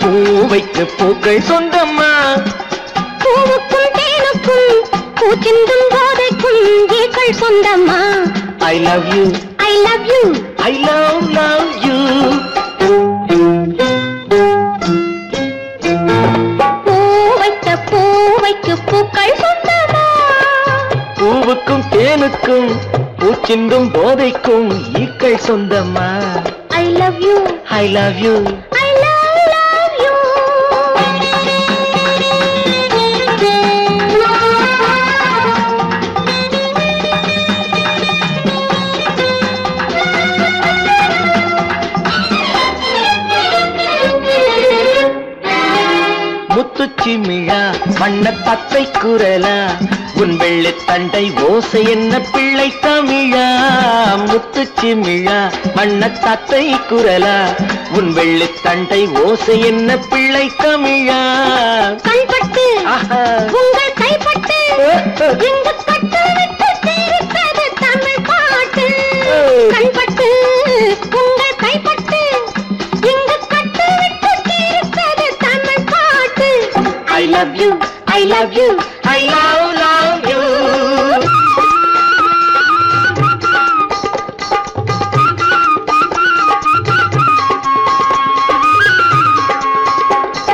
பூவைக்கு பூக்கள் சொந்தம்மா. பூவுக்கும் தேனுக்கும் பூச்சிந்தும் போதைக்கும் ஈக்கள் சொந்தம்மா. I love you, I love you, I love you. பூவைக்கு பூக்கள் சொந்தமா. பூவுக்கும் தேனுக்கும் பூச்சிந்தும் போதைக்கும் ஈக்கள் சொந்தம்மா. I love you, I love you, I love you. முத்துச்சிமிழா வண்ண பச்சை குரலா உன் வெள்ளி தண்டை ஓசை என்ன பிள்ளை தமிழா. முத்துச்சிமிழா வண்ண தத்தை குரலா உன் வெள்ளி தண்டை ஓசை என்ன பிள்ளை தமிழா. கண்பட்டு உங்கள் கைப்பட்டு இங்கு கட்டு விட்டு தீர்த்தது தமிழ் பாட்டு. கண்பட்டு உங்கள் கைப்பட்டு இங்கு கட்டு விட்டு தீர்த்தது தமிழ் பாட்டு. I love you, I love you, I love you.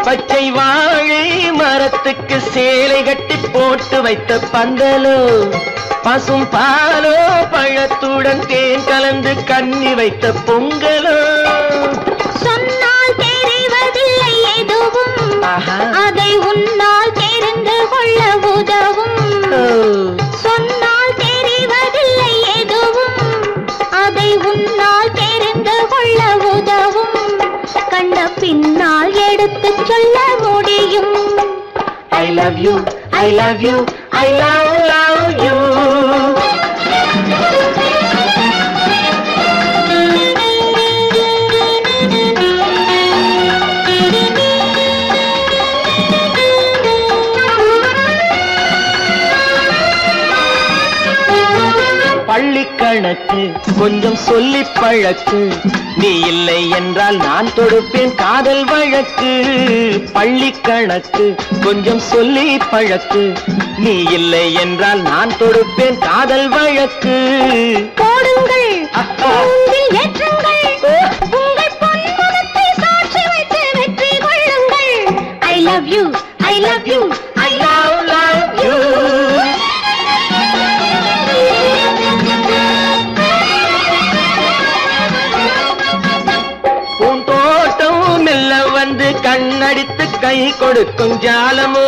பச்சை வாழை மரத்துக்கு சேலை கட்டி போட்டு வைத்த பந்தலோ பசும் பாலோ பழத்துடன் தேன் கலந்து கண்ணி வைத்த பொங்கலோ. சொன்னால் தெரிவதில்லை எதுவும் அதை உன்னால் தெரிந்து கொள்ள உதவும். சொன்னால் தெரிவதில்லை எதுவும் அதை உன்னால் தெரிந்து கொள்ள உதவும். கண்ட பின்னால் எடுத்து சொல்ல முடியும். I love you, I love you, I love you. பள்ளிக்கணக்கு கொஞ்சம் சொல்லி பழக்கு, நீ இல்லை என்றால் நான் தொடுப்பேன் காதல் வழக்கு. பள்ளிக்கணக்கு கொஞ்சம் சொல்லி பழக்கு, நீ இல்லை என்றால் நான் தொடுப்பேன் காதல் வழக்கு. போடுங்கள் ஏற்றுங்கள் உங்கள் பொன்முகத்தை சாட்சி வைத்து வெற்றி கொள்ளுங்கள். I love you, I love you, I love you. வந்து கண்ணடித்து கை கொடுக்கும் ஜாலமோ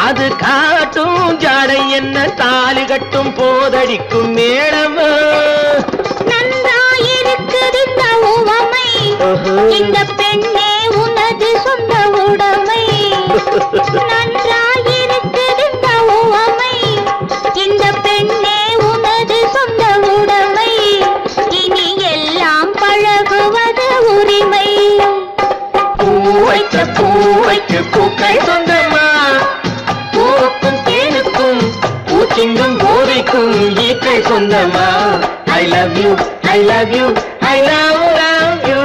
அது காட்டும் ஜாடை என்ன தாலி கட்டும் போதடிக்கும் மேடமோ. நன்றாயிருக்குது இந்த உவமை, இந்த பெண்ணே உனது சொந்த உடைமை. நன்றாயிருக்குது இந்த உவமை, இந்த பெண்ணே உனது சொந்த உடைமை. இனி எல்லாம் பழகுவது உரிமை. பூவைக்கு பூக்கள் சொந்தமா, பூவுக்கும் தேனுக்கும் பூச்சிங்கும் போதைக்கும் ஈக்கள் சொந்தமா. I love you, I love you, I love you,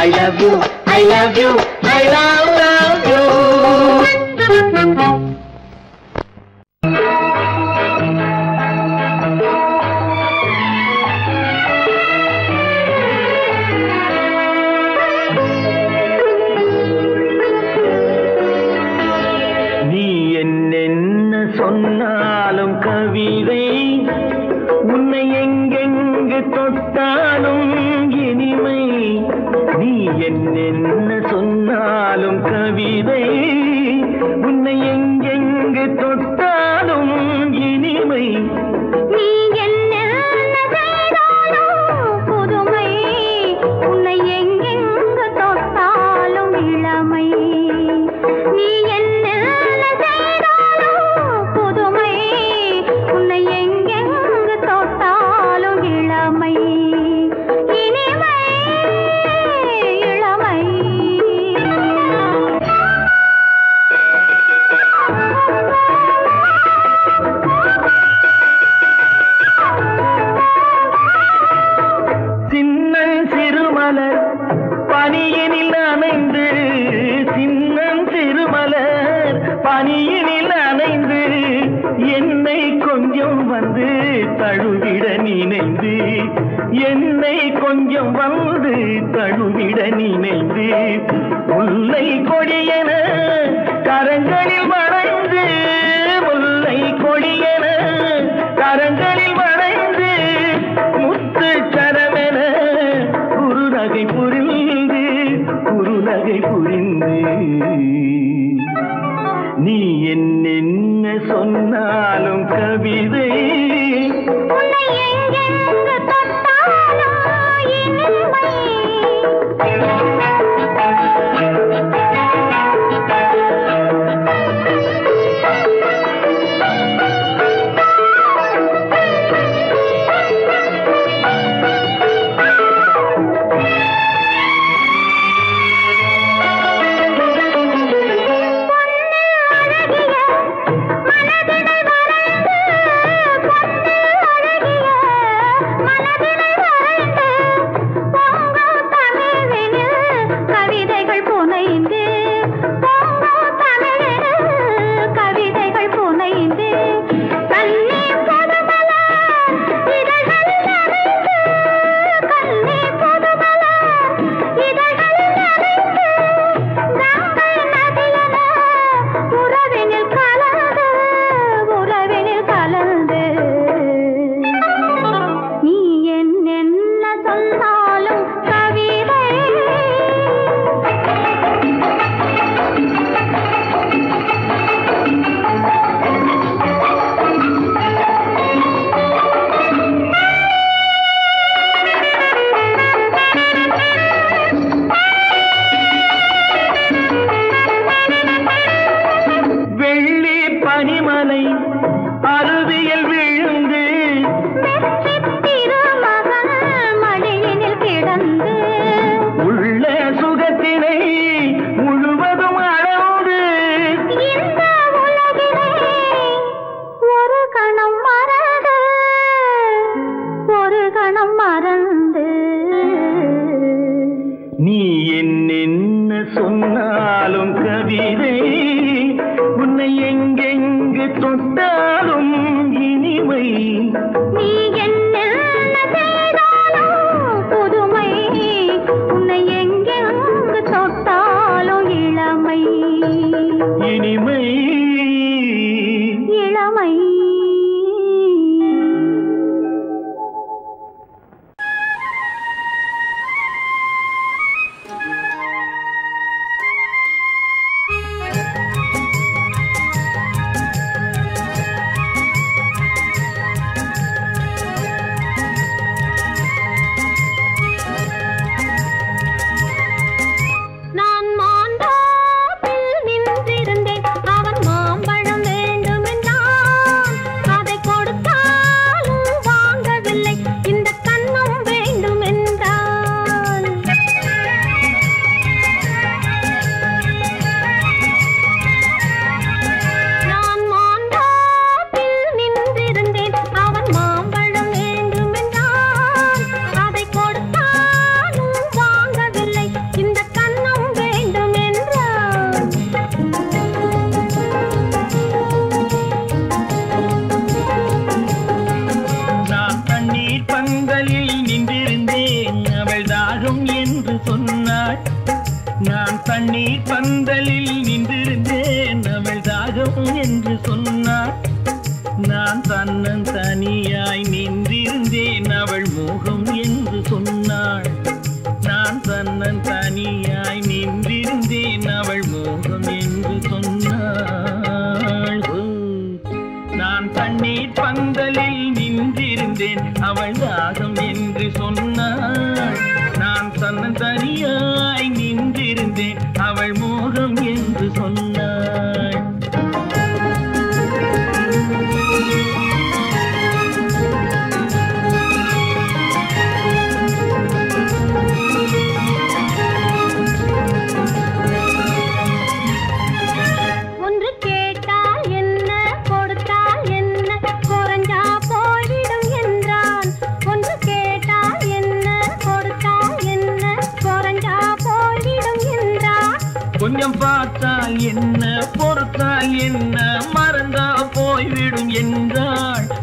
I love you, I love you, I love you. சொன்னாலும் கவிதை உன்னை எங்கெங்கு தொட்டாலும் இனிமை. நீ என்ன சொன்னாலும் கவிதை உன்னை எங்கெங்கு தொட்டாலும் இனிமை. நீ என்ன புதுமை உன்னை எங்கெங்கு தொட்டாலும் இளமை. நீ என்ன பனியினில் நனைந்து என்னை கொஞ்சம் வந்து தழுவிட நினைந்து முல்லை கொடியென கரங்களில் வளைந்து முல்லை கொடியென கரங்களில் வளைந்து முத்து சரமென குறுநகை புரிந்து நீ என்ன சொன்னாலும் கவிதை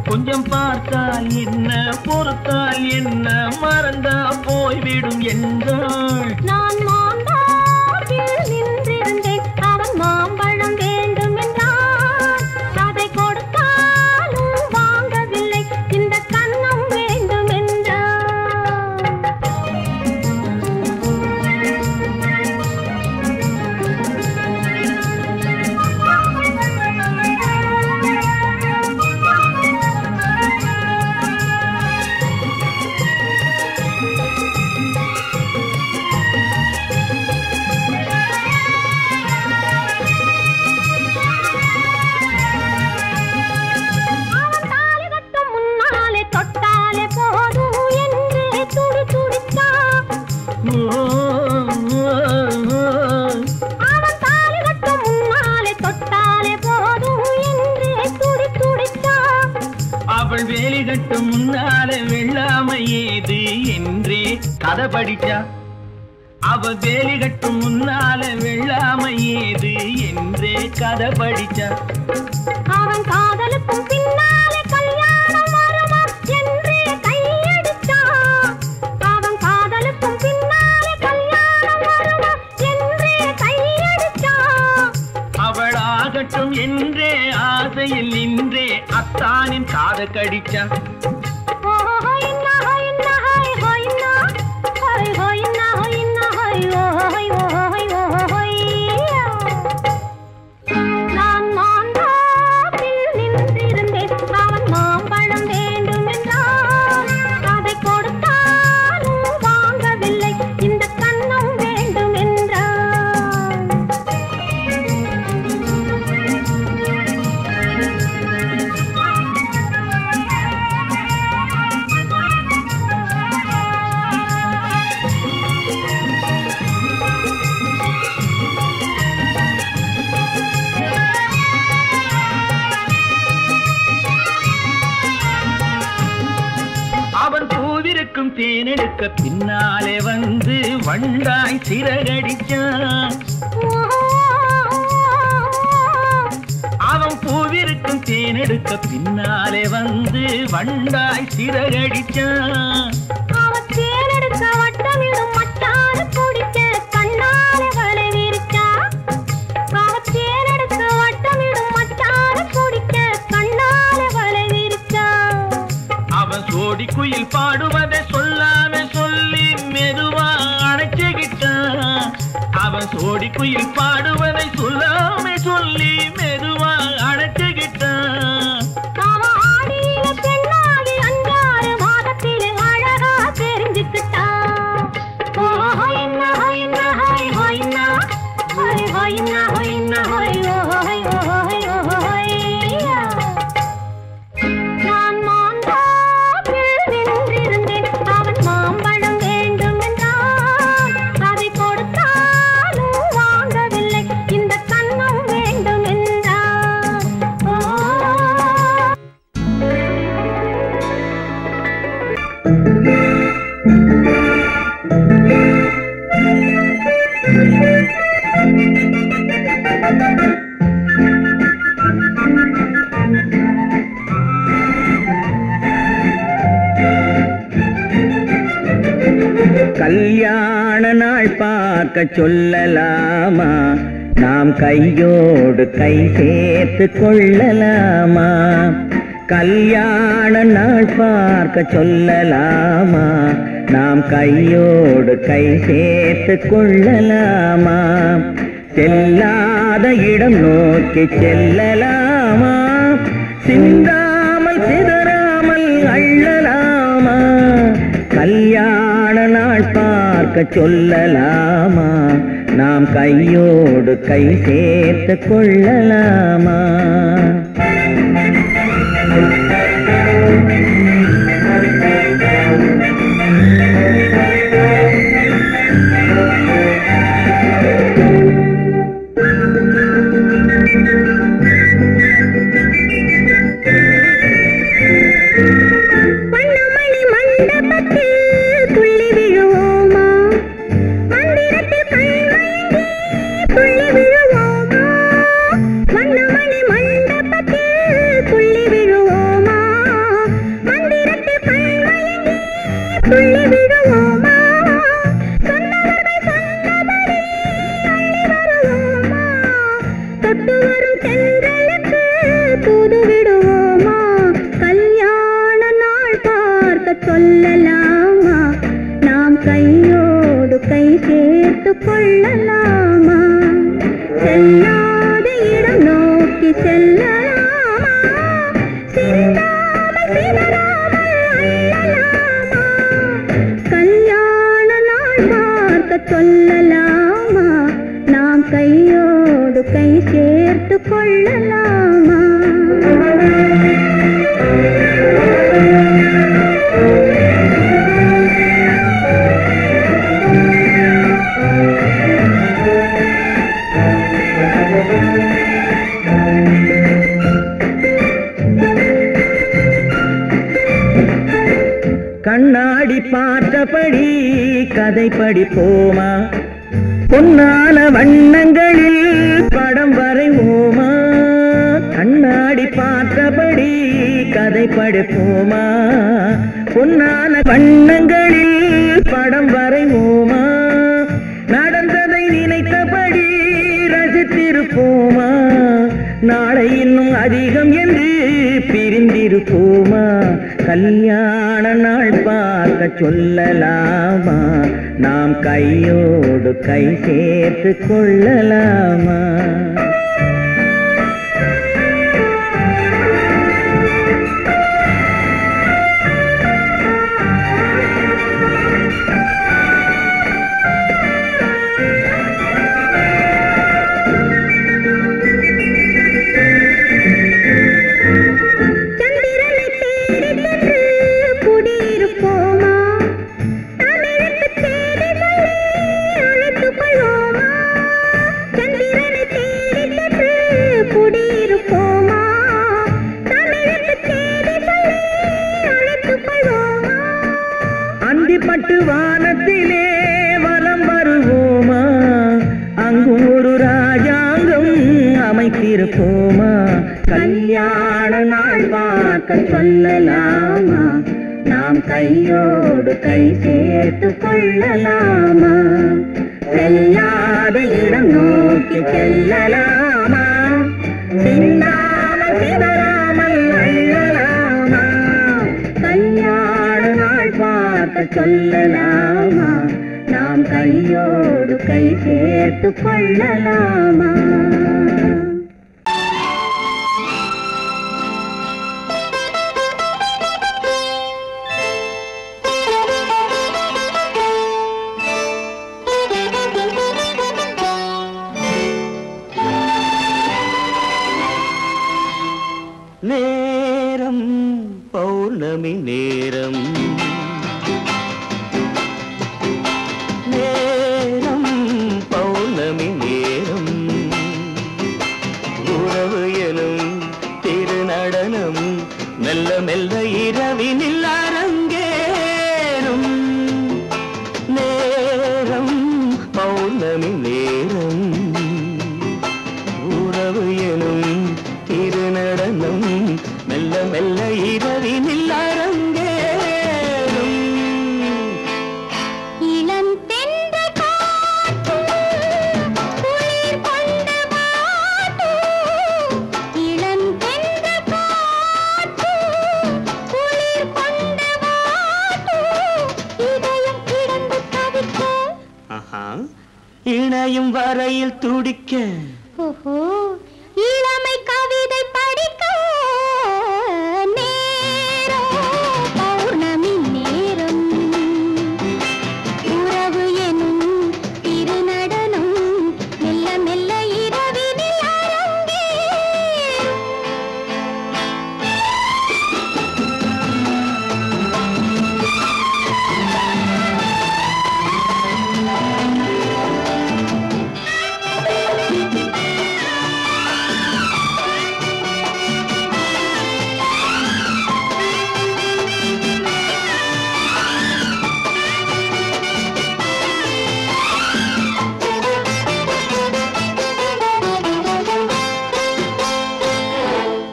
கொஞ்சம் பார்த்தால் என்ன பொறுத்தால் என்ன மறந்தா போய்விடும் என்றாள். நான் மாந்தாப்பில் நின்றிருந்தேன், அவன் மாம்பழம் வேண்டும் என்றான். அதை கொடுத்தாலும் வாங்கவில்லை, இந்த கன்னம் வேண்டும் என்றான். அவள் வேலி கட்டும் முன்னாலே வெள்ளாமை ஏது என்றே கதை படிச்சா. அவள் வேலி கட்டும் முன்னாலே வெள்ளாமை ஏது என்றே கதை படிச்சா. அவன் காதலுக்கும் பின்னாலே கல்யாணம் வருமா என்றே கையடிச்சா. அவன் காதலுக்கும் பின்னாலே கல்யாணம் வருமா என்றே கையடிச்சா. அவள் ஆகட்டும் என்றே ஆசையில் நின்றே அத்தானின் காத கடிச்சா. நான் மாந்தாப்பில் நின்றிருந்தேன், அவன் மாம்பழம் வேண்டும் என்றான். அதை கொடுத்தாலும் வாங்கவில்லை, இந்த கன்னம் வேண்டும் என்றான். அவன் பூவிருக்கும் தேனெடுக்க பின்னாலே வந்து வண்டாய் சிறகடிச்சான். அவன் பூவிருக்கும் தேனெடுக்க பின்னாலே வந்து வண்டாய் சிறகடிச்சான். அவன் தேனெடுக்க வட்டமிடும் மச்சான குடிக்க கண்ணாலே வலை விரிச்சா. அவன் தேனெடுக்க வட்டமிடும் மச்சான குடிக்க கண்ணாலே வலை விரிச்சா. அவன் சோடி குயில் பாடுவதை சொல்லாம சொல்லி மெதுவா அணைச்சுக்கிட்டான். அவன் சோடி குயில் பாடுவதை சொல்லாம சொல்லி மெதுவா அணைச்சுக்கிட்டான். அவன் ஆடியில பெண்ணாகி 5-6 மாதத்திலே அழகா தெரிஞ்சுக்கிட்டான். ஹொய்னா ஹொய்னா ஹொய் ஹொய்னா ஹொய் ஹொய்னா ஹொய்னா ஹொய் ஹொய் ஹொய் ஹொய்யா. நான் மாந்தாப்பில் நின்றிருந்தேன், அவன் மாம்பழம் வேண்டும் என்றான். அதை கொடுத்தாலும் வாங்கவில்லை, இந்த கன்னம் வேண்டும் என்றான். கல்யாண நாள் பார்க்க சொல்லலாமா, நாம் கையோடு கை சேர்த்து கொள்ளலாமா. கல்யாண நாள் பார்க்க சொல்லலாமா, நாம் கையோடு கை சேர்த்து கொள்ளலாமா. செல்லாத இடம் நோக்கி செல்லலாமா, சிந்தாமல் சிதறாமல் அள்ளலாமா. கல்யாண நாள் பார்க்க சொல்லலாமா, நாம் கையோடு கை சேர்த்து கொள்ளலாமா. மண்டபத்தில் துள்ளி விடுவோமா சொன்னவர்கள் சொன்னபடி அள்ளி வருவோமா தொட்டு வரும் தென்றலுக்கு தூது விடுவோமா கல்யாண நாள் பார்க்க சொல்லலாமா நாம் கையோடு கை சேர்த்து கொள்ளலாமா செல்லாத இடம் நோக்கி செல்லலாமா சிந்தாமல் சிதறாமல் அள்ளலாமா கல்யாண நாள் பார்க்க சொல்லலாமா நாம் கையோடு கை சேர்த்து கொள்ளலாமா கண்ணாடி பார்த்தபடி கதை படிப்போமா பொன்னான வண்ணங்களில் படம் வரைவோமா கண்ணாடி பார்த்தபடி கதை படிப்போமா பொன்னான வண்ணங்களில் படம் வரைவோமா நடந்ததை நினைத்தபடி ரசித்திருப்போமா நாளை இன்னும் அதிகம் என்று பிரிந்திருப்போமா கல்யாண நாள் பார்க்க சொல்லலாமா நாம் கையோடு கை சேர்த்து கொள்ளலாமா அந்திப்பட்டு வானத்திலே வலம் வருவோமா அங்கு ஒரு ராஜாங்கம் அமைத்திருப்போமா கல்யாண நாள் பார்க்க சொல்லலாமா நாம் கையோடு கை சேர்த்து கொள்ளலாமா செல்லாத இடம் நோக்கி செல்லலாமா சிந்தாமல் சிதறாமல் அள்ளலாமா கல்யாண நாள் பார்க்க சொல்லலாமா நாம் கையோடு கை சேர்த்து கொள்ளலாமா நேரம் பௌர்ணமி நேரம் நேரம் பௌர்ணமி நேரம் உறவு எனும் திருநடனம் மெல்ல மெல்ல இரவினில் அரங்கேறும் நேரம் பௌர்ணமி நேரம் உறவு எனும் திருநடனம் மெல்ல மெல்ல இரவினில் அரங்கேறும் இளம் தென்றல் காற்று குளிர் கொண்டு வாட்டும் இளம் தென்றல் காற்று குளிர் கொண்டு வாட்டும் இதயம் கிடந்து தவிக்க இணையும் வரையில் துடிக்க ஓஹோ இளமை கவிதை படிக்க நேரம் பௌர்ணமி நேரம் உறவு எனும் திருநடனம் மெல்ல மெல்ல இரவினில் அரங்கேறும்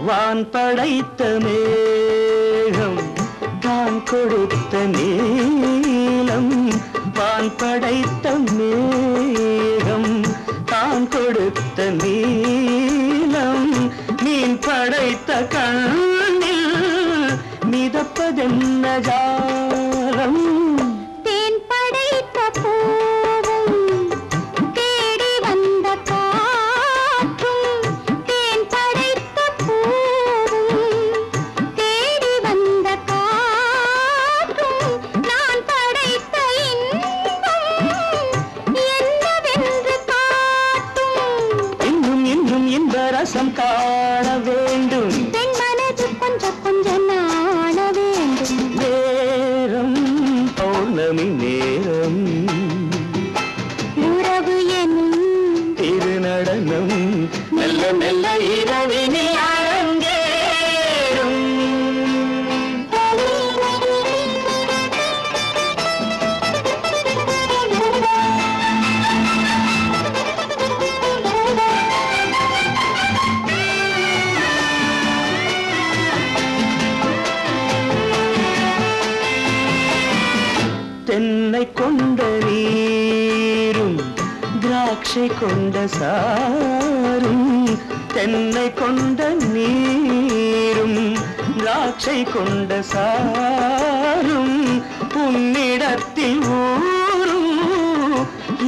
வான் படைத்த மேகம் தான் கொடுத்த நீலம் வான் படைத்த மேகம் தான் கொடுத்த நீலம் மீன் படைத்த கண்ணில் மிதப்பதென்ன ஜாலம் தேன் படைத்த பூவும் தேடி வந்த காற்றும் தேன் படைத்த பூவும் தேடி வந்த காற்றும் நான் படைத்த இன்பம் என்னவென்று காட்டும் இன்னும் இன்னும் இந்த ரசம் காண வேண்டும் பெண் மனது கொஞ்சம் கொஞ்சம் நாண வேண்டும் நேரம் பௌர்ணமி நேரம் உறவு எனும் திருநடனம் மெல்ல மெல்ல இரவினில் அரங்கேறும் தென்னை கொண்ட நீரும் திராட்சை கொண்ட சாரும் தென்னை கொண்ட நீரும் திராட்சை கொண்ட சாரும் உன்னிடத்தில் ஊரும்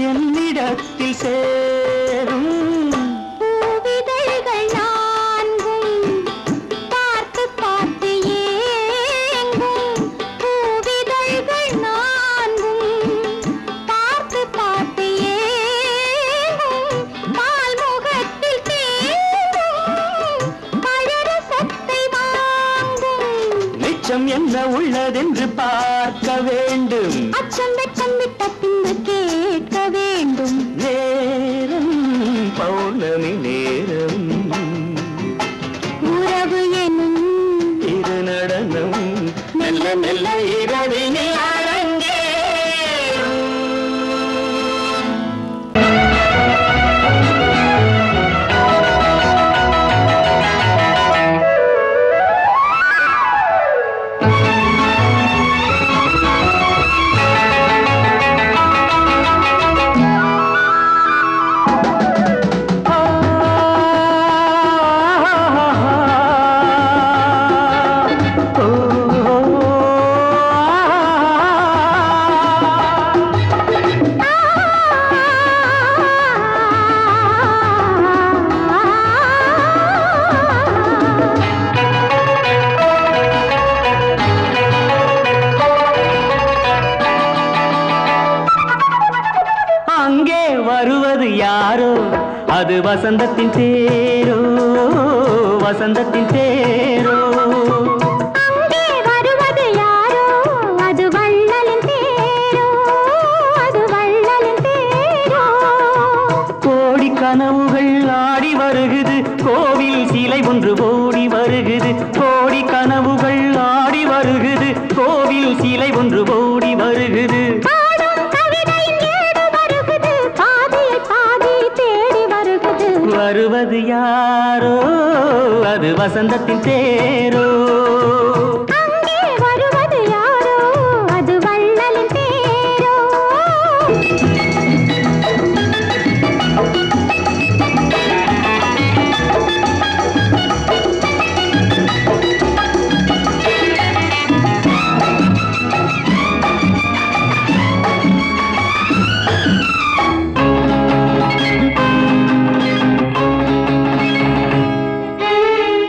என்னிடத்தில் சேரும் பூவிதழ்கள் நான்கும் பார்த்து பார்த்து ஏங்கும் பூவிதழ்கள் நான்கும் பார்த்து பார்த்து ஏங்கும் பால்முகத்தில் தேங்கும் பழரசத்தை வாங்கும் நிச்சம் என்ன உள்ளதென்று பார்க்க வேண்டும் அச்சம் வெச்சம் விட்ட பின்பு கேட்க வேண்டும் நேரம் பௌர்ணமி நேரம் உறவு எனும் திருநடனம் மெல்ல மெல்ல இரவினில் அரங்கேறும் அங்கே வருவது யாரோ அது வசந்தத்தின் தேரோ வசந்தத்தின் தேரோ அங்கே வருவது யாரோ அது வள்ளலின் தேரோ அது வள்ளலின் தேரோ கோடி கனவுகள் ஆடி வருகுது கோவில் சிலை ஒன்று ஓடி வருகுது கோடி கனவுகள் ஆடி வருகுது கோவில் சிலை ஒன்று ஓடி வருகுது பாடும் கவிதையின் ஏடு வருகுது பாதியை பாதி தேடி வருகுது வருவது யாரோ அது வசந்தத்தின் தேரோ அங்கே வருவது யாரோ அது வள்ளலின் தேரோ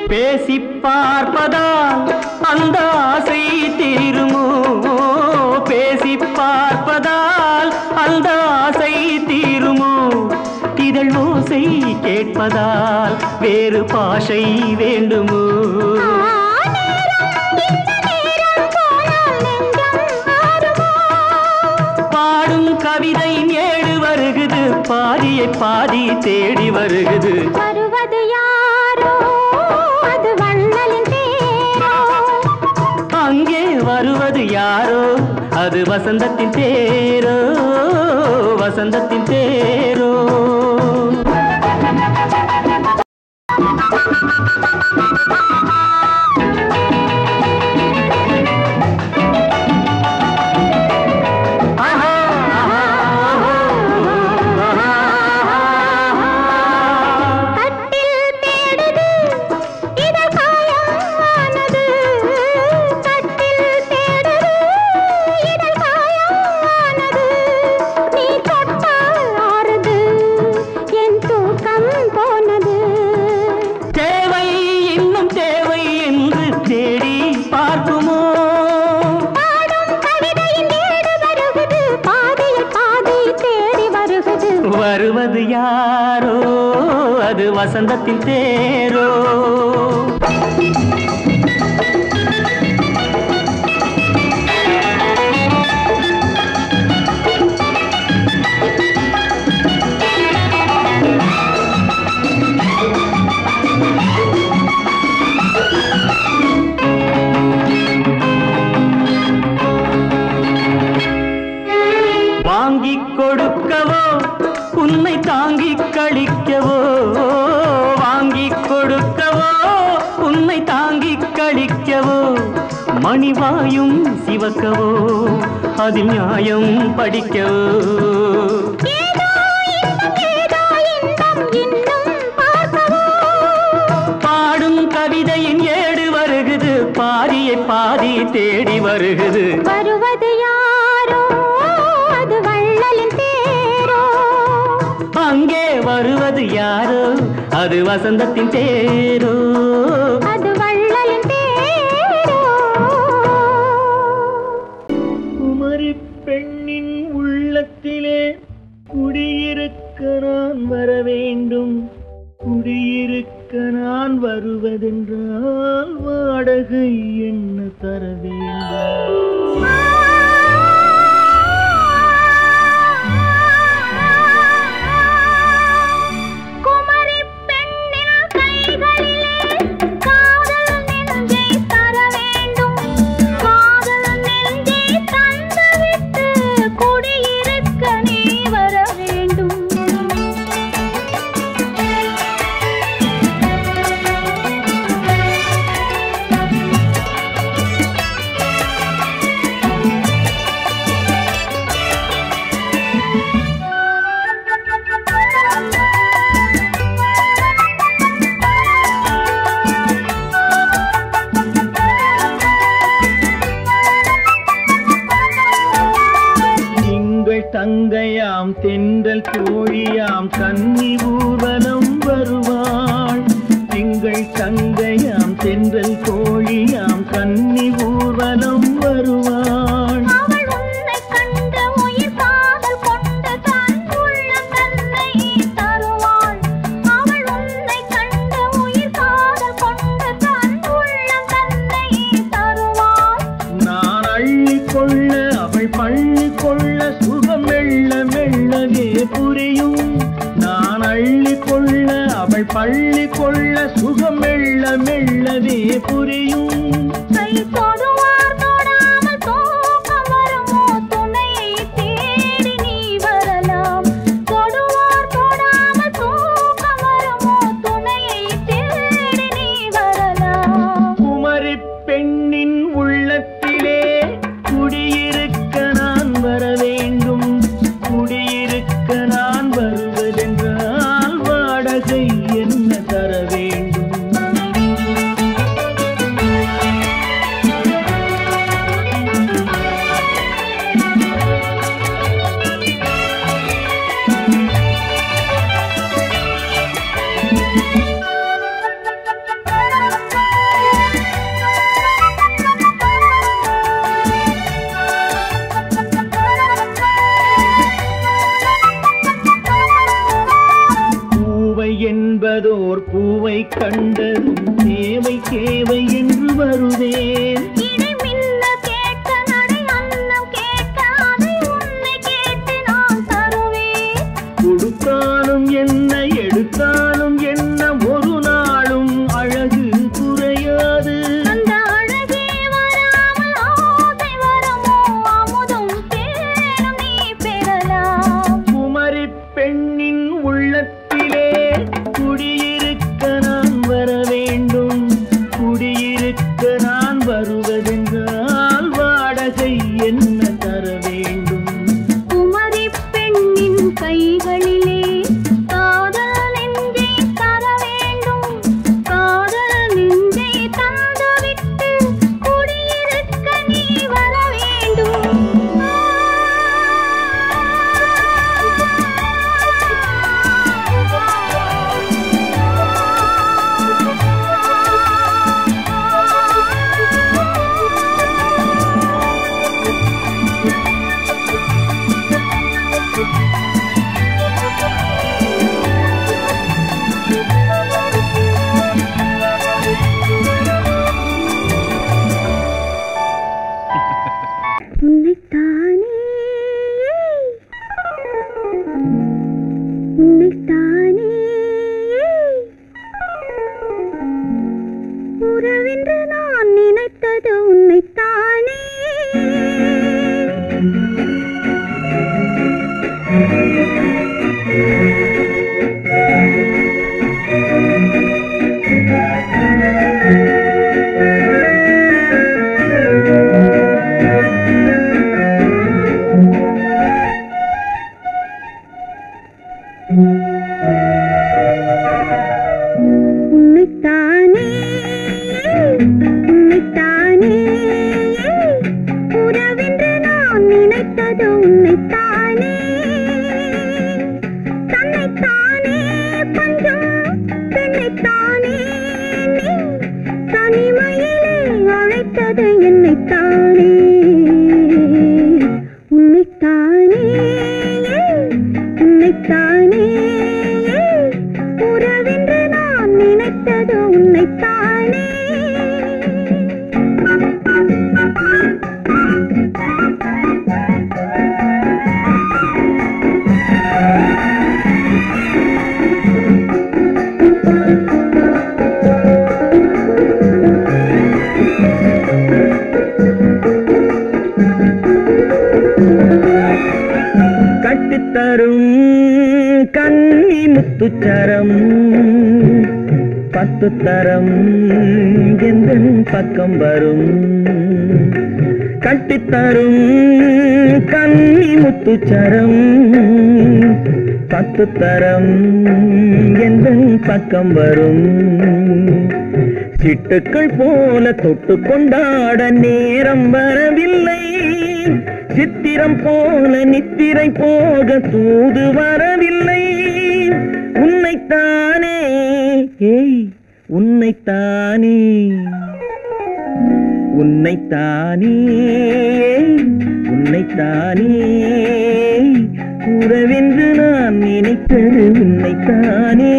பேசி பார்ப்பதால் அந்த ஆசை தீருமோ பேசி பார்ப்பதால் அந்த ஆசை தீருமோ இதழ் ஓசை கேட்பதால் வேறு பாஷை வேண்டுமோ பாடும் கவிதை ஏடு வருகுது பாதியை பாதி தேடி வருகுது வருவது யாரோ அது வள்ளலின் தேரோ அங்கே வருவது யாரோ அது வசந்தத்தின் தேரோ வசந்தத்தின் தேரோ வருவது யாரோ அது வசந்தத்தின் தேரோ. வாங்கிக் கொடுக்கவோ உன்னை தாங்கிக் கழிக்கவோ, வாங்கிக் கொடுக்கவோ உன்னை தாங்கிக் கழிக்கவோ, மணிவாயும் சிவக்கவோ அதில் நியாயம் படிக்கவோ. பாடும் கவிதையின் ஏடு வருகுது, பாதியை பாதி தேடி வருகுது. வருவது யாரோ அது வள்ளலின் தேரோ. அங்கே வருவது யாரோ அது வசந்தத்தின் தேரோ. அது வள்ளலின் தேரோ. குமரி பெண்ணின் உள்ளத்திலே குடியிருக்க நான் வர வேண்டும். குடியிருக்க நான் வருவதென்றால் வாடகை என்ன தர வேண்டும். குமரி பெண்ணின் கைகளிலே காதல் நெஞ்சை தர வேண்டும். காதல் நெஞ்சை தந்துவிட்டு குடியிருக்க நீ வர வேண்டும். தங்கையாம் தென்றல் தோழியாம் கன்னி ஊர்வலம் வருவாள். திங்கள் தங்கையாம் தென்றல் தோழியாம் கன்னி ஊர்வலம் வருவாள். அவள் உன்னை கண்டு உயிர் காதல் கொண்டு தன் உள்ளம் தன்னை தருவாள். அவள் உன்னை கண்டு உயிர் காதல் கொண்டு தன் உள்ளம் தன்னை தருவாள். நான் அள்ளிக்கொள்ள அவள் பள்ளிக்கொள்ள சுகம் மெல்ல மெல்லவே புரியும். நான் அள்ளிக்கொள்ள அவள் பள்ளிக்கொள்ள சுகம் மெல்ல மெல்லவே புரியும். கை தொடுவார் தொடாமல் தூக்கம் வருமோ துணையை தேடி நீ வரலாம். தொடுவார் தொடாமல் தூக்கம் வருமோ துணையை தேடி நீ வரலாம். குமரி பெண்ணின் உள்ளத்திலே குடியிருக்க நான் வர வேண்டும். குடியிருக்க நான் வருவதென்றால் வாடகை என்ன தர வேண்டும். பூவை என்பதோர் பூவை கண்டதும் தேவை தேவை என்று வருவேன். இடை மின்ன கேட்க நடை அன்னம் கேட்க அதை உன்னை கேட்டு நான் தருவேன். கொடுத்தாலும் என்ன எடுத்தாலும் என்ன ஒரு நாளும் அழகு குறையாது. அந்த அழகே வராமல் ஆசை வரமோ அமுதும் தேனும் நீ பெறலாம். குமரி பெண்ணின் உள்ளத்திலே குடியிருக்க நான் வர வேண்டும். குடியிருக்க நான் வர முத்துச்சரம் 10 தரம் எந்தன் பக்கம் வரும் கட்டித்தரும் கன்னி முத்துச்சரம் 10 தரம் எந்தன் பக்கம் வரும் சிட்டுக்கள் போல தொட்டு கொண்டாட நேரம் வரவில்லை சித்திரம் போல நித்திரை போக தூது வரவில்லை உன்னைத்தானே ஏய் உன்னைத்தானே உன்னைத்தானே உன்னைத்தானே கூறவென்று நான் நினைத்தது உன்னைத்தானே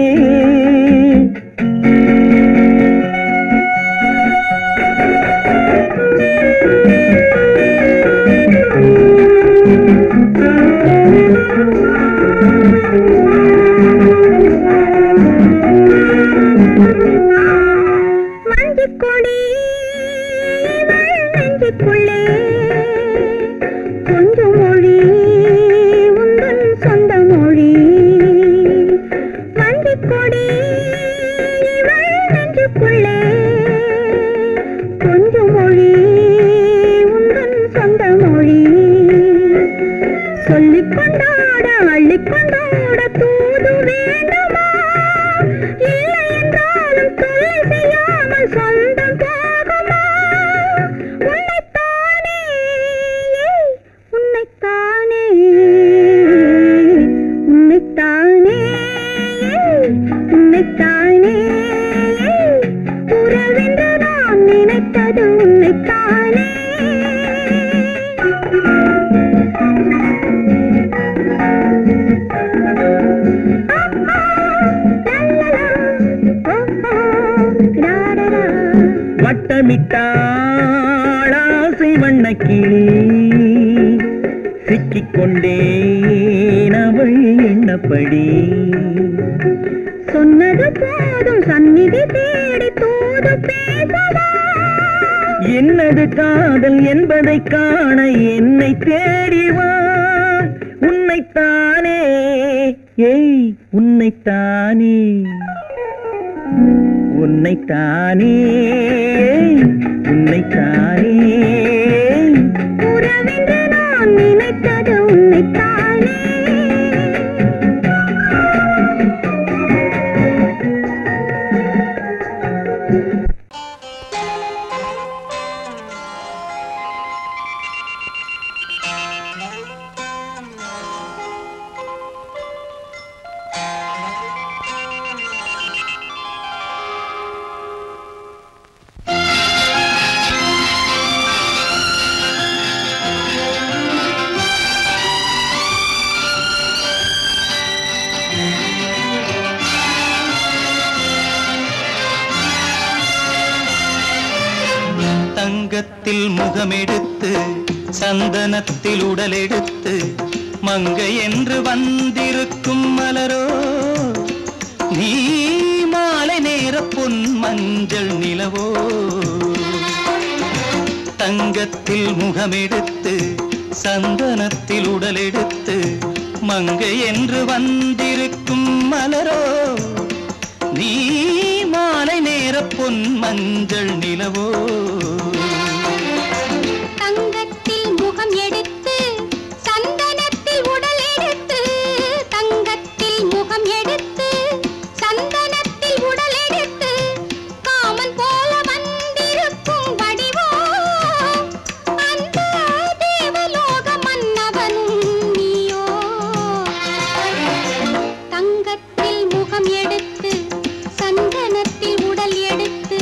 வட்டமிட்டாளாசை வண்ணக்கிளி சிக்கிக்கொண்டேன் அவள் எண்ணப்படி சொன்னது போதும் சந்நிதி தேடி தூது பேசவா என்னது காதல் என்பதை காண என்னை தேடிவா உன்னைத்தானே ஏய் உன்னைத்தானே உன்னைத்தானே உன்னைத்தானே உறவென்று நான் நினைத்தது உன்னைத்தானே தங்கத்தில் முகமெடுத்து சந்தனத்தில் உடலெடுத்து மங்கை என்று வந்திருக்கும் மலரோ நீ மாலை நேர பொன் மஞ்சள் நிலவோ தங்கத்தில் முகமெடுத்து சந்தனத்தில் உடலெடுத்து மங்கை என்று வந்திருக்கும் மலரோ நீ மாலை நேர பொன் மஞ்சள் நிலவோ தங்கத்தில் முகம் எடுத்து சந்தனத்தில் உடல் எடுத்து தங்கத்தில் முகம் எடுத்து சந்தனத்தில் உடல் எடுத்து காமன் போல வந்திருக்கும் வடிவோ அந்த தேவலோக மன்னவனும் நீயோ தங்கத்தில் முகம் எடுத்து சந்தனத்தில் உடல் எடுத்து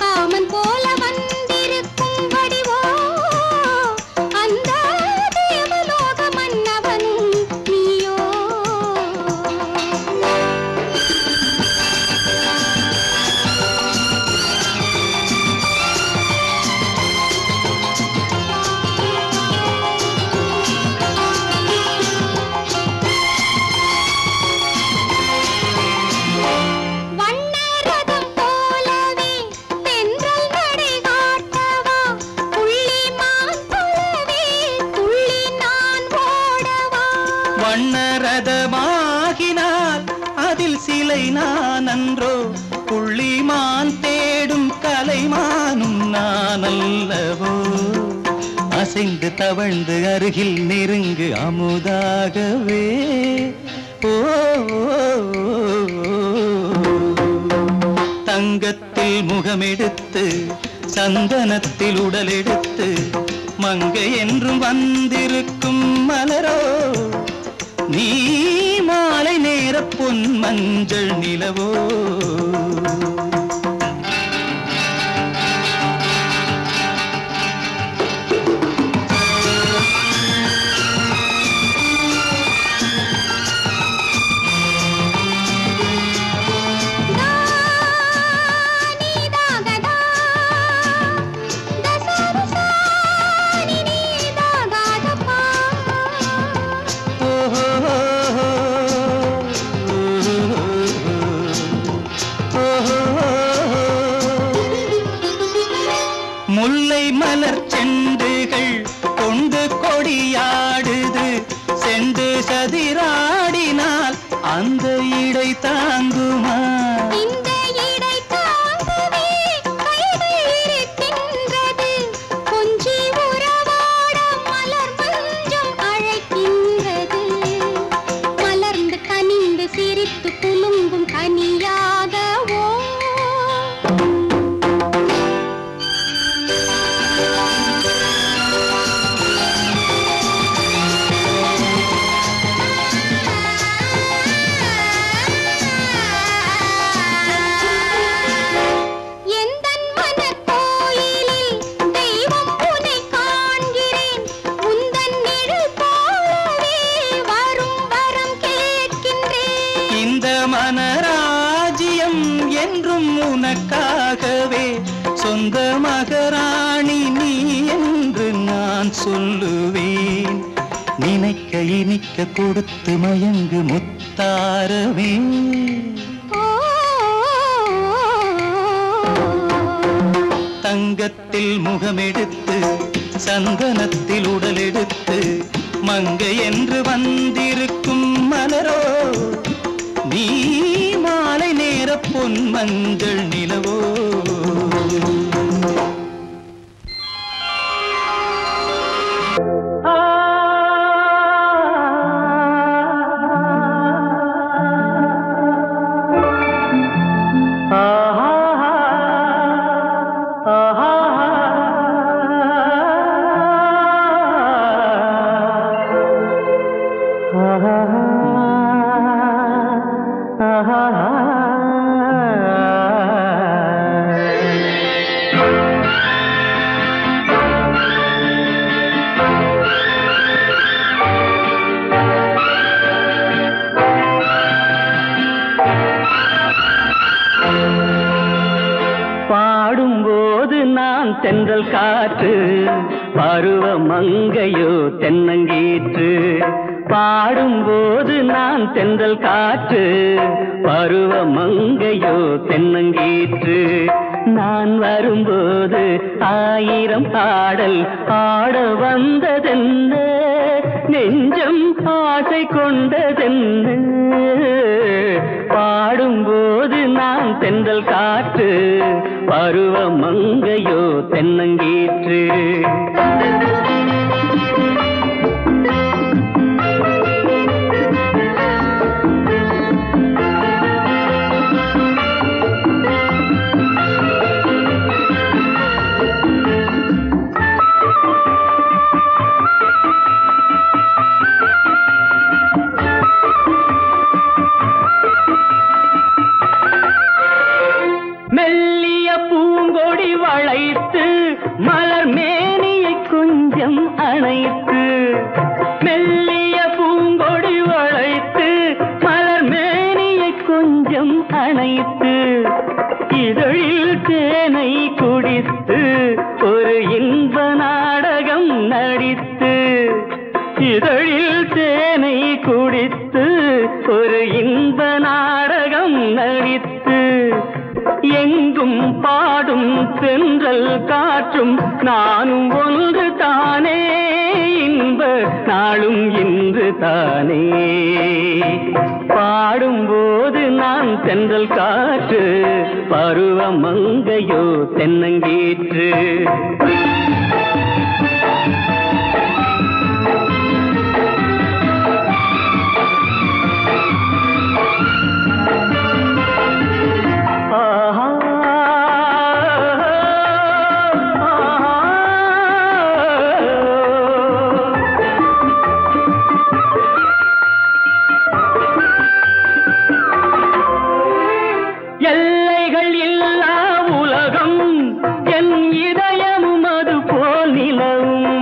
காமன் போல வந்திருக்கும் வடிவோ அந்த தேவலோக மன்னவனும் நீயோ வண்ணரதம் போலவே தென்றல் நடை காட்டவா புள்ளிமான் போலவே துள்ளி நான் ஓடவா வண்ணரதமாகினால் அதில் சிலை நான் அன்றோ புள்ளிமான் தேடும் கலைமானும் நான் அல்லவோ அசைந்து தவழ்ந்து அருகில் நெருங்கு அமுதாகவே ஓ தங்கத்தில் முகமெடுத்து சந்தனத்தில் உடல் எடுத்து மங்கை என்றும் வந்திருக்கும் மலரோ நீ மாலை நேர பொன் மஞ்சள் நிலவோ முல்லை மலர் செண்டுகள் கொண்டு கொடியாடுது செண்டு சதிராடினால் அந்த இடை தாங்குமா இந்த இடை தாங்கவே கைகள் இருக்கின்றது கொஞ்சி உறவாட மலர் மஞ்சம் அழைக்கின்றது மலர்ந்து கனிந்து சிரித்து குலுங்கும் கனியாகவோ எந்தன் மனக்கோயிலில் தெய்வம் உன்னை காண்கிறேன் உந்தன் நிழல் போலவே வரும் வரம் கேட்கின்றேன் இந்த மனராஜ்யம் என்றும் உனக்காகவே சொந்த மகராணி நீ என்று நான் சொல்லுவேன் நினைக்க இனிக்க கொடுத்து மயங்கு முத்தாரவே தங்கத்தில் முகமெடுத்து சந்தனத்தில் உடல் எடுத்து மங்கை என்று வந்திருக்கும் மலரோ நீ மாலை நேர பொன் மஞ்சள் நிலவோ பாடும்போது நான் தென்றல் காற்று பருவ மங்கையோ தென்னங்கீற்று பாடும்போது நான் தென்றல் காற்று பருவ மங்கையோ தென்னங்கீற்று நான் வரும்போது ஆயிரம் பாடல் ஆட வந்ததென்ன நெஞ்சம் ஆசை கொண்டதென்ன பாடும்போது நான் தென்றல் காற்று பருவ மங்கையோ தென்னங்கீற்று மெல்லிய பூங்கொடி வளைத்து மலர் மேனியை கொஞ்சம் அணைத்து மெல்லிய பூங்கொடி வளைத்து மலர் மேனியை கொஞ்சம் அணைத்து இதழில் தேனை குடித்து ஒரு இன்ப நாடகம் நடித்து இதழில் தேனை குடித்து ஒரு இன்ப நாடகம் நடித்து எங்கும் பாடும் தென்றல் காற்றும் நானும் ஒன்று தானே இன்ப நாளும் இன்று தானே பாடும்போது நான் தென்றல் காற்று பருவ மங்கையோ தென்னங்கீற்று எல்லைகள் இல்லா உலகம் என் இதயமும் அது போல் நிலவும்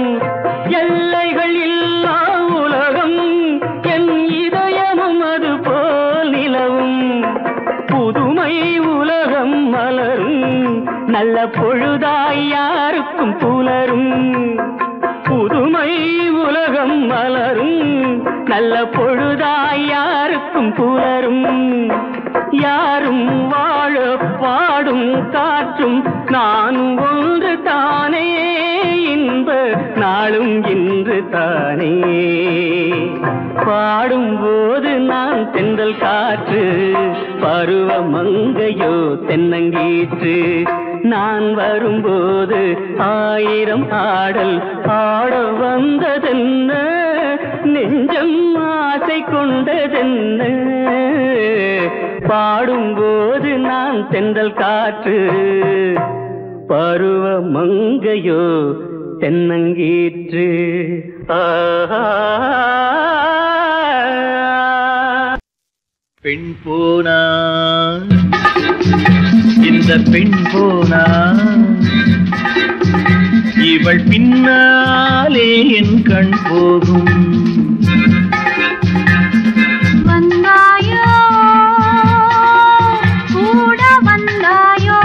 எல்லைகள் இல்லா உலகம் என் இதயமும் அது போல் நிலவும் புதுமை உலகம் மலரும் நல்ல பொழுதாய் யாருக்கும் புலரும் புதுமை உலகம் மலரும் நல்ல பொழுதாய் யாருக்கும் புலரும் யாரும் வாழ பாடும் காற்றும் நானும் ஒன்று தானே இன்ப நாளும் இன்று தானே பாடும்போது நான் தென்றல் காற்று பருவ மங்கையோ தென்னங்கீற்று நான் வரும்போது ஆயிரம் ஆடல் ஆட வந்ததென்ன நெஞ்சம் ஆசை கொண்டதென்ன பாடும்போது நான் தென்றல் காற்று பருவ மங்கையோ தென்னங்கீற்று பெண் போனா இந்த பெண் போனா இவள் பின்னாலே என் கண் போகும் வந்தாயோ கூட வந்தாயோ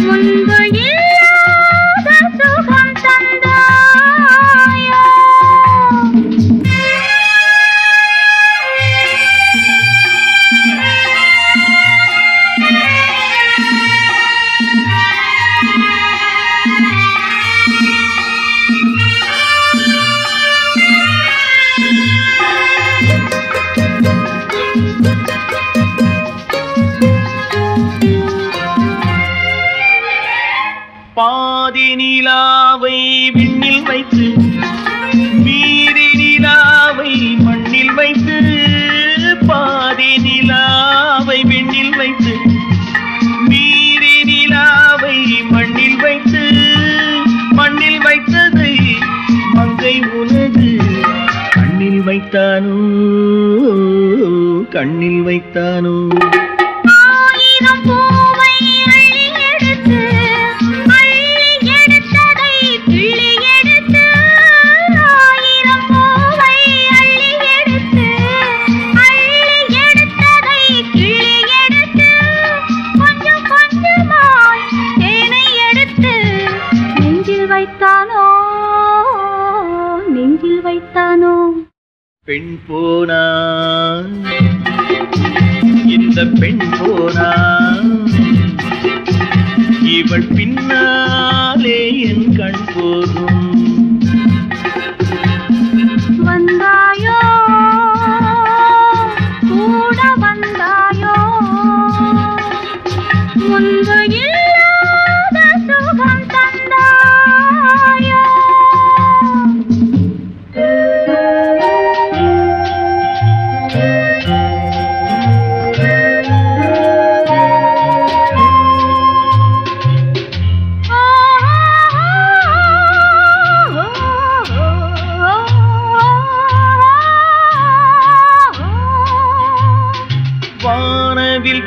முன்பு இல்லாத சுகம் தந்தாயோ பாதி நிலாவை விண்ணில் வைத்து மீதி நிலாவை மண்ணில் வைத்து பாதி நிலாவை விண்ணில் வைத்து மீதி நிலாவை மண்ணில் வைத்து மண்ணில் வைத்ததை மங்கை உனது கண்ணில் வைத்தானோ கண்ணில் வைத்தானோ ஆயிரம் பூவை அள்ளி எடுத்து எடுத்ததை கிள்ளி எடுத்து ஆயிரம் பூவை அள்ளி எடுத்து எடுத்ததை கிள்ளி எடுத்து கொஞ்சம் கொஞ்சமாய் தேனை எடுத்து நெஞ்சில் வைத்தானோ நெஞ்சில் வைத்தானோ பெண் போனா இந்த பெண் போனா இவள் பின்னாலே என் கண் போகும்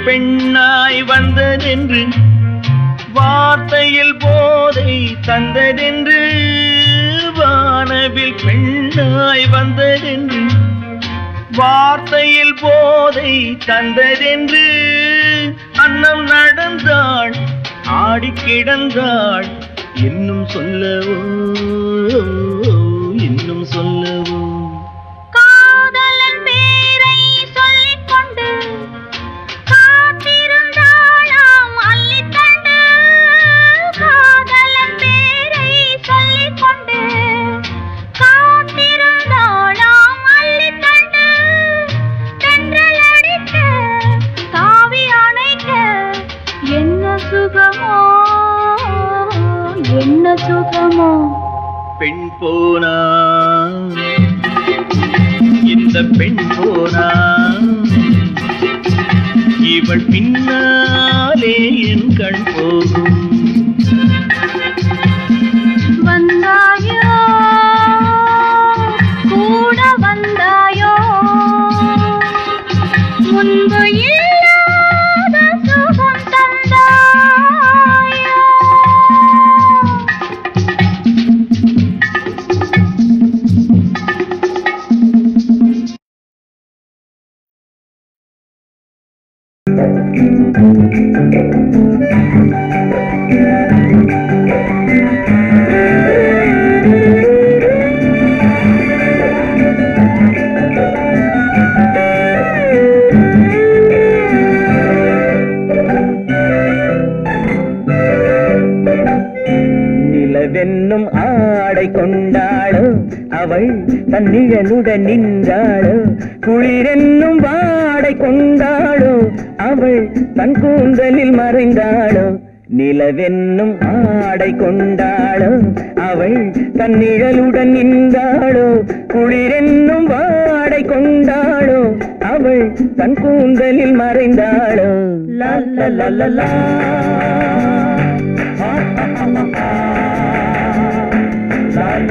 பெண்ணாய் வந்ததென்று வார்த்தையில் போதை தந்ததென்று வானவில் பெண்ணாய் வந்ததென்று வார்த்தையில் போதை தந்ததென்று அன்னம் நடந்தாள் ஆடி கிடந்தாள் இன்னும் சொல்லவோ இன்னும் சொல்லவோ காதலன் பேரை சொல்லிக் கொண்டு காத்திருந்தாளாம் அள்ளித்தண்டு காதலன் பேரை சொல்லிக் கொண்டு காத்திருந்தாளாம் அள்ளித்தண்டு தென்றல் அடிக்க தாவி அணைக்க என்ன சுகமோ என்ன சுகமோ பெண் போனா இந்த பெண் போனா இவள் பின்னாலே என் கண் போகும் வந்தாயோ கூட வந்தாயோ முன்பு இல்லாத சுகம் தந்தாயோ நிலவென்னும் ஆடை கொண்டாளோ அவள் தன்னிழலுடன் நின்றாளோ குளிரென்னும் வாடை கொண்டாளோ அவள் தன் கூந்தலில் மறைந்தாளோ நிலவென்னும் ஆடை கொண்டாளோ அவள் தன்னிழலுடன் நின்றாளோ குளிரென்னும் வாடை கொண்டாளோ அவள் தன் கூந்தலில் மறைந்தாளோ லா லா லா லா லா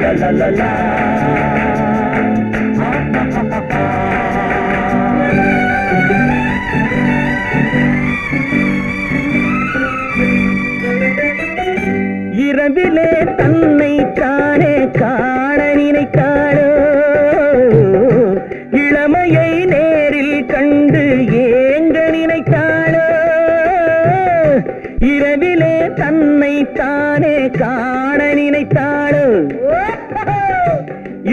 la la la la இரவிலே தன்னை தானே காண நினைத்தாளோ இளமையை நேரில் கண்டு ஏங்க நினைத்தாளோ இரவிலே தன்னை தானே காண நினைத்தாளோ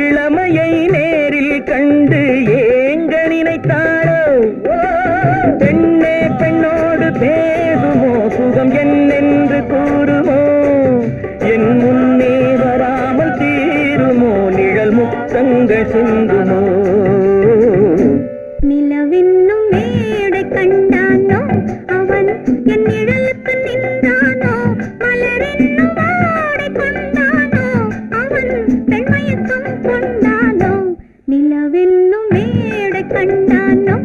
இளமையை நேரில் கண்டு ஏங்க நினைத்தாளோ பெண்ணே பெண்ணோடு பேசுமோ சுகம் என்னென்று கூறுமோ என் முன்னே வராமல் தீருமோ நிழல் முத்தங்கள் சிந்துமோ நிலவென்னும் மேடை கண்டானோ அவன் என் நிழலுக்கு நின்றானோ மலரென்னும் வாடை கொண்டானோ அவன் பெண்மயக்கம் கொண்டானோ நிலவென்னும் மேடை கண்டானோ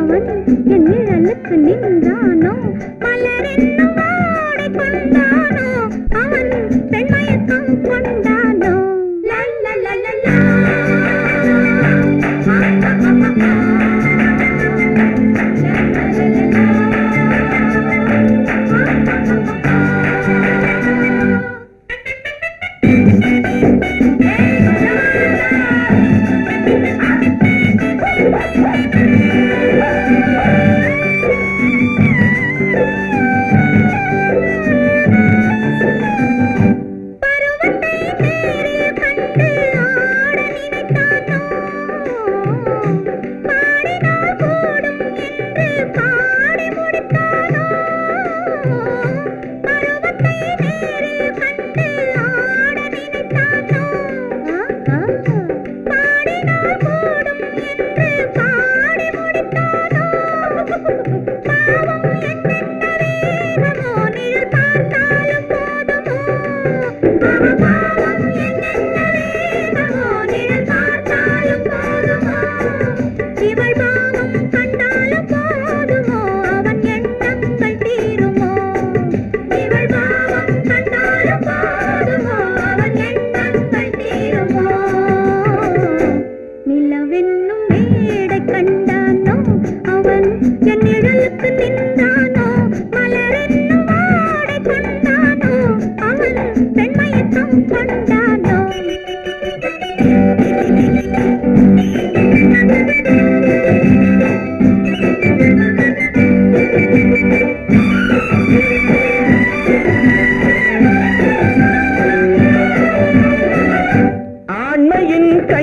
அவன் என் நிழலுக்கு நின்றானோ மலரென்னும் வாடை கொண்டானோ அவன் பெண்மயக்கம் கொண்டானோ லா லா லா லா லா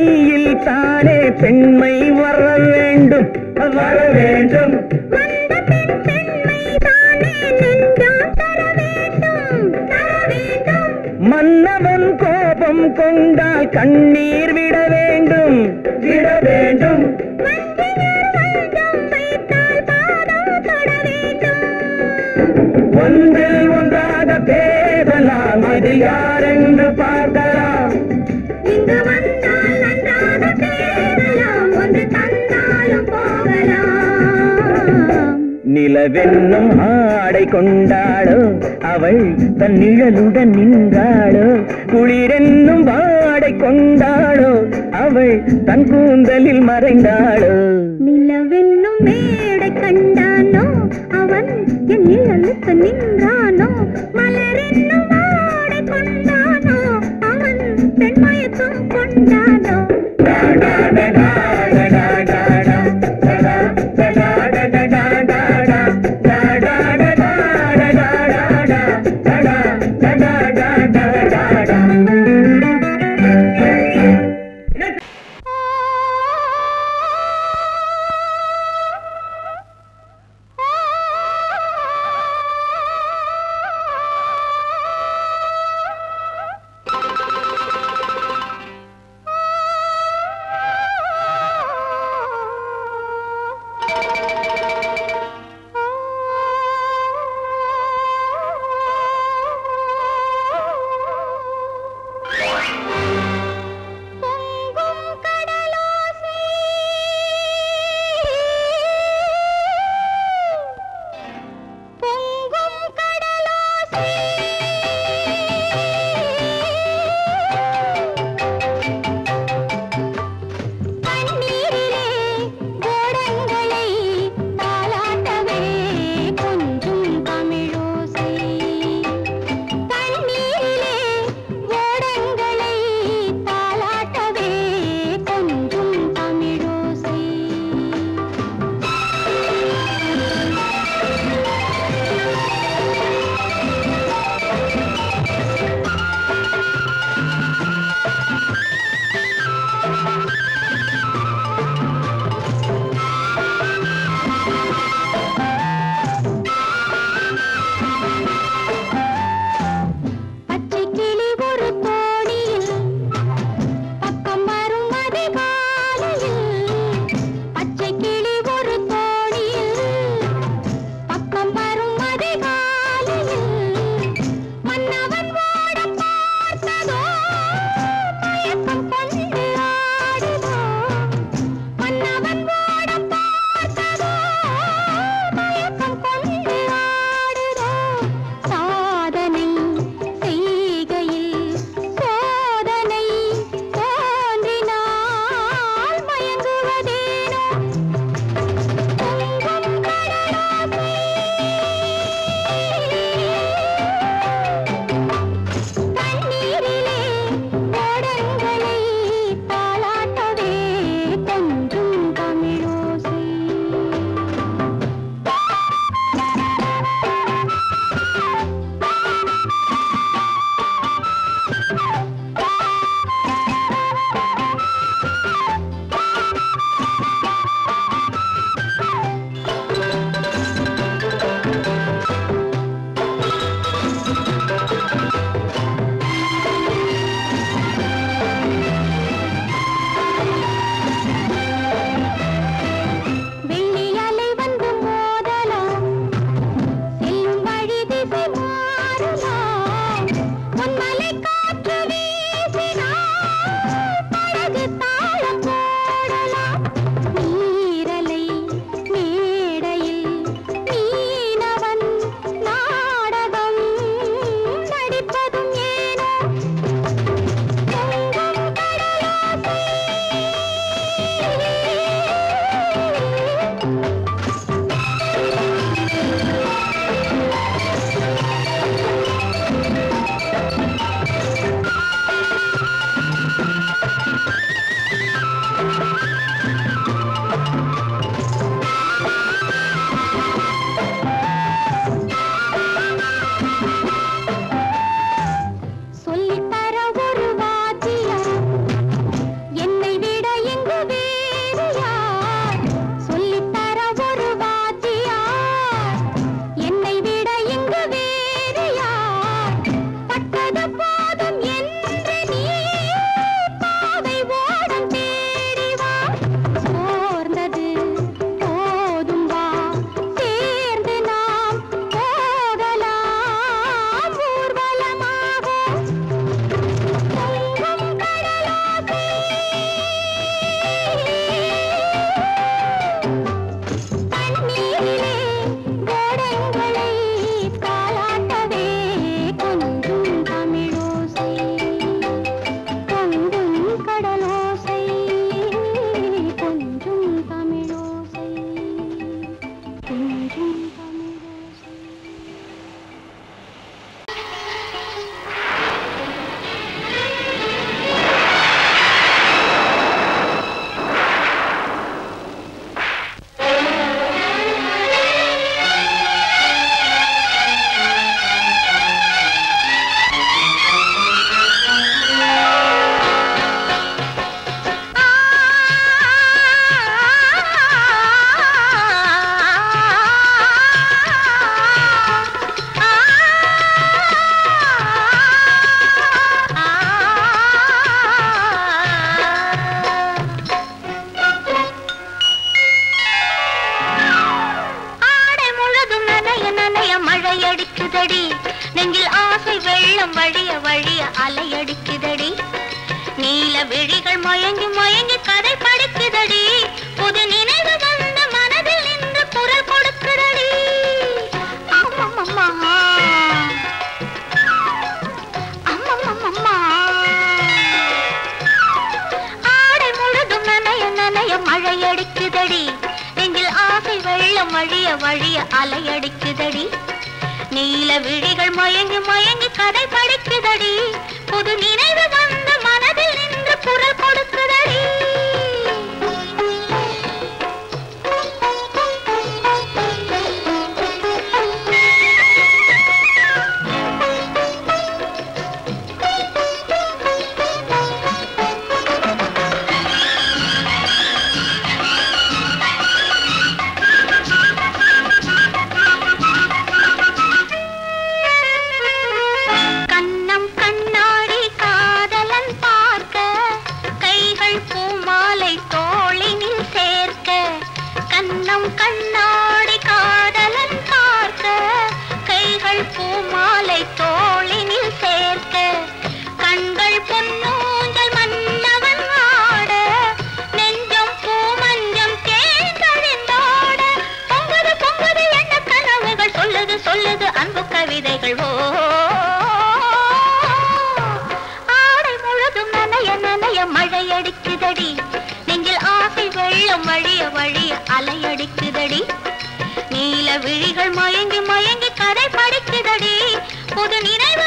கையில் தானே பெண்மை வர வேண்டும் வர வேண்டும். வந்த பெண் பெண்மை தானே நெஞ்சம் தர வேண்டும் தர வேண்டும். மன்னவன் கோபம் கொண்டால் கண்ணீர் விட வேண்டும் விட வேண்டும். வஞ்சியர் வஞ்சம் வைத்தால் பாதம் தொட வேண்டும். ஒன்றில் ஒன்றாக பேசலாம் அது யாரென்று பார்க்கலாம். இங்கு வந்தால் நன்றாக பேசலாம் ஒன்று தந்தாலும் போகலாம். நிலவென்னும் ஆடை கொண்டாளோ அவள் தன் நிழலுடன் நின்றாளோ. குளிரென்னும் வாடை கொண்டாளோ அவள் தன் கூந்தலில் மறைந்தாளோ. நிலவென்னும் மேடை கண்டானோ அவன் என் நிழலுக்கு நின்றானோ. மலரென்னும் ஆடை கொண்டானோ அவன் பெண்மயக்கம் கொண்டானோ. வெள்ளம் வழிய வழிய அலையடிக்குதடி நீல விழிகள் மயங்கி மயங்கி கதை படிக்குதடி புது நினைவு வந்த மனதில் நின்று குரல் கொடுக்குதடி அம்மம்மா அம்மம்மா ஆடை முழுதும் நனைய நனைய மழையடிக்குதடி நெஞ்சில் ஆசை வெள்ளம் வழிய வழிய அலையடிக்குதடி நீல விழிகள் மயங்கி மயங்கி கதை படிக்குதடி புது நினைவு வந்த மனதில் நின்று குரல் கொடுக்குதடி கண்ணாடி காதலன் பார்க்க கைகள் பூமாலை தோளினில் சேர்க்க கண்கள் பொன்னூஞ்சல் மன்னவன் ஆட நெஞ்சம் பூமஞ்சம் தேர்ந்தழிந்தோட பொங்குது பொங்குது என்ன கனவுகள் சொல்லுது சொல்லுது அன்பு கவிதைகள் ஓ ஆடை முழுதும் நனைய நனைய மழையடிக்குதடி நெஞ்சில் ஆசை வெள்ளம் வழிய வழிய அலையடிக்குதடி நீல விழிகள் மயங்கி மயங்கி கதை படிக்குதடி புது நினைவு